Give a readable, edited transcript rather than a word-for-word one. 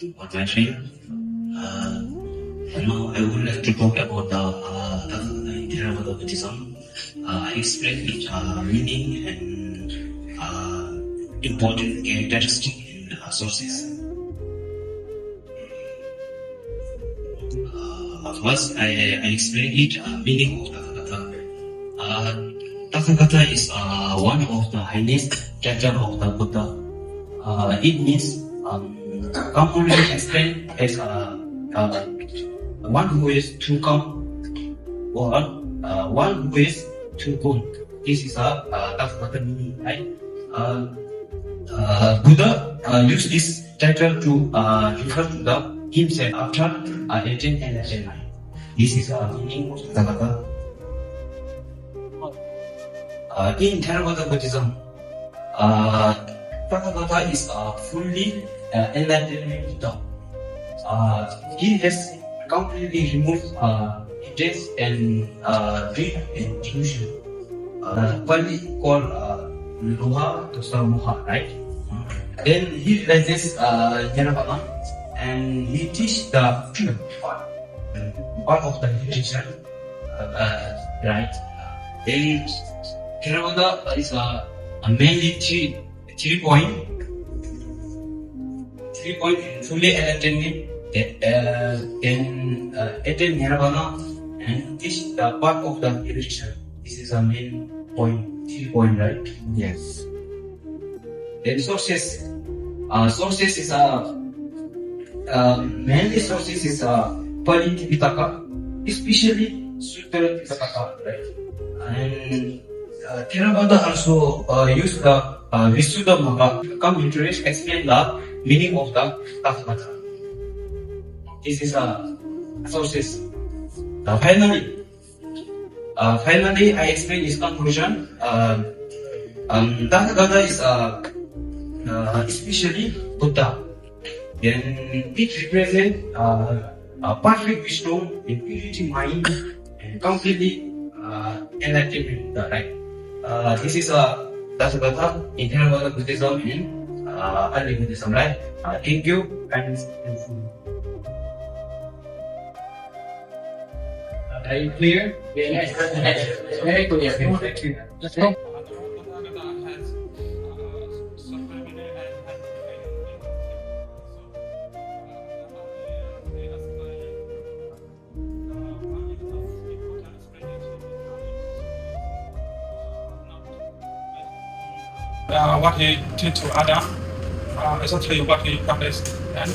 on my train. Uh, and now I would like to talk about the Theravada Buddhism. I explain its meaning and important characteristic in sources. First, I explain it meaning of Tathagata. Tathagata is one of the highest title of the Buddha. It means commonly explained as one who is to come or one who is to go. This is a Tathagata meaning, right? Buddha used this title to refer to himself after attaining enlightenment. This is a meaning of Tathagata. In Theravada Buddhism, Tathagata is fully enlightened Buddha. He has completely removed death and greed and delusion. What we call Loha Dosa Moha, right? Then he realizes Nirvana and he teaches the truth part of the meditation, right? Then Theravada is mainly three point fully enlightenment, then attain Nirvana and teach the part of the meditation. This is a main point, 3 point, right? Yes. Then sources is mainly sources is Pali Tipitaka, especially Sutra Tipitaka, right? And Theravada also use the Visuddhamagga commentaries explain the meaning of the Tathagata. This is sources. Finally, I explain this conclusion. Tathagata is especially Buddha. Then it represents perfect wisdom and purity mind and completely enlightenment, right? This is Tathagata in Theravada Buddhism and early Buddhism, right? Thank you and Are you clear? Yes. Very clear. Thank you. Let's go. What he did to Adam, exactly what he practiced. And